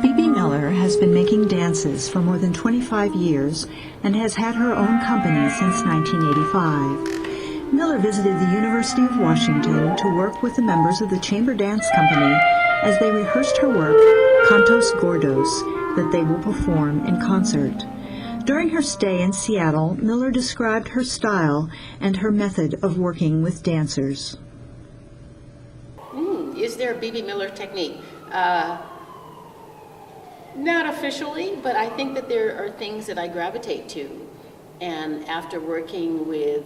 Bebe Miller has been making dances for more than 25 years and has had her own company since 1985. Miller visited the University of Washington to work with the members of the Chamber Dance Company as they rehearsed her work, Cantos Gordos, that they will perform in concert. During her stay in Seattle, Miller described her style and her method of working with dancers. Is there a Bebe Miller technique? Not officially, but I think that there are things that I gravitate to. And after working with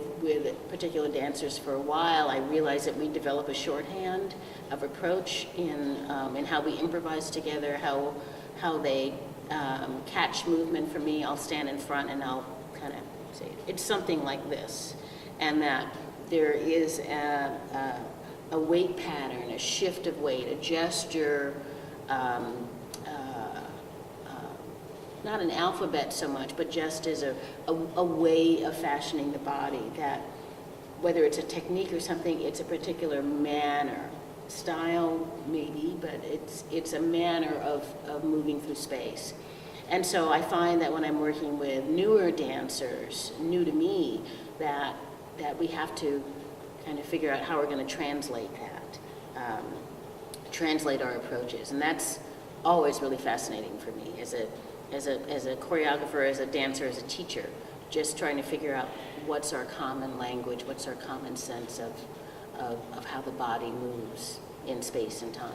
particular dancers for a while, I realized that we develop a shorthand of approach in how we improvise together, how they catch movement for me. I'll stand in front and I'll kind of say, it's something like this. And that there is a weight pattern, a shift of weight, a gesture, not an alphabet so much, but just as a way of fashioning the body, that whether it's a technique or something, it's a particular manner. Style, maybe, but it's a manner of moving through space. And so I find that when I'm working with newer dancers, new to me, that we have to kind of figure out how we're going to translate that, translate our approaches. And that's always really fascinating for me as a choreographer, as a dancer, as a teacher, just trying to figure out what's our common language, what's our common sense of how the body moves in space and time.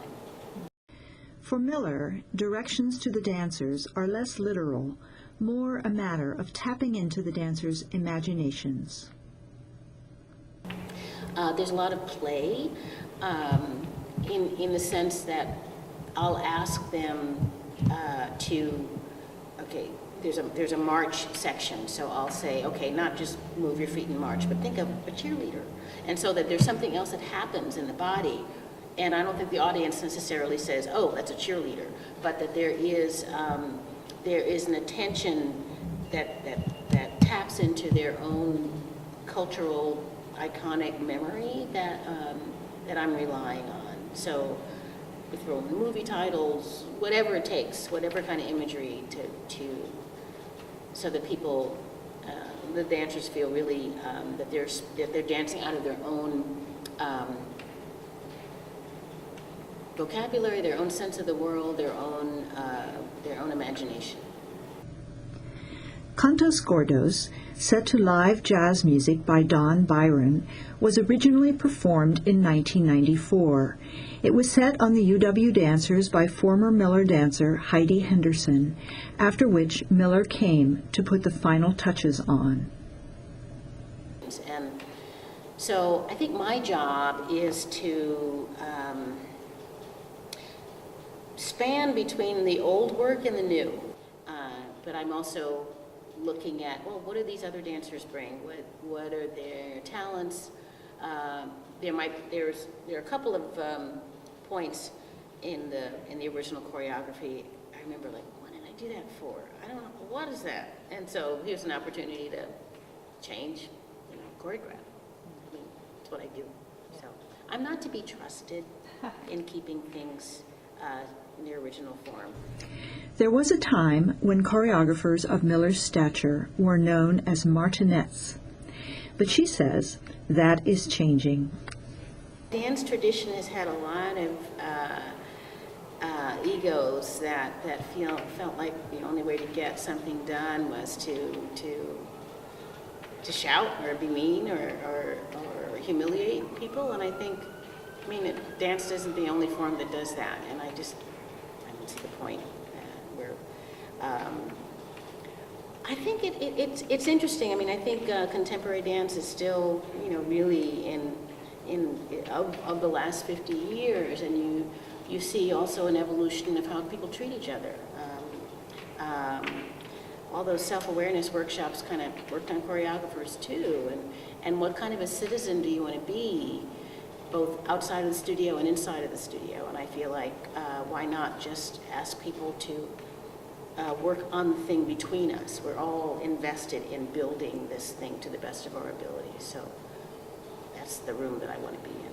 For Miller, directions to the dancers are less literal, more a matter of tapping into the dancers' imaginations. There's a lot of play in the sense that I'll ask them okay, there's a march section, so I'll say, okay, not just move your feet and march, but think of a cheerleader. And so that there's something else that happens in the body, and I don't think the audience necessarily says, oh, that's a cheerleader, but that there is an attention that taps into their own cultural, iconic memory that I'm relying on. So we throw in the movie titles, whatever it takes, whatever kind of imagery so that people, the dancers feel really that they're dancing out of their own vocabulary, their own sense of the world, their own imagination. Cantos Gordos, set to live jazz music by Don Byron, was originally performed in 1994. It was set on the UW Dancers by former Miller dancer Heidi Henderson, after which Miller came to put the final touches on. And so I think my job is to span between the old work and the new, but I'm also looking at, well, what do these other dancers bring? What are their talents? There are a couple of points in the original choreography. I remember, like, what did I do that for? I don't know, what is that? And so here's an opportunity to change, choreograph. I mean, that's what I do. So I'm not to be trusted in keeping things in their original form. There was a time when choreographers of Miller's stature were known as martinets, but she says that is changing. Dance tradition has had a lot of egos that felt like the only way to get something done was to shout or be mean or humiliate people, and I mean, dance isn't the only form that does that, and I don't see the point where. I think it's interesting. I mean, I think contemporary dance is still, really of the last 50 years, and you see also an evolution of how people treat each other. All those self-awareness workshops kind of worked on choreographers too, and what kind of a citizen do you want to be, both outside of the studio and inside of the studio? And I feel like why not just ask people to work on the thing between us? We're all invested in building this thing to the best of our ability, so that's the room that I want to be in.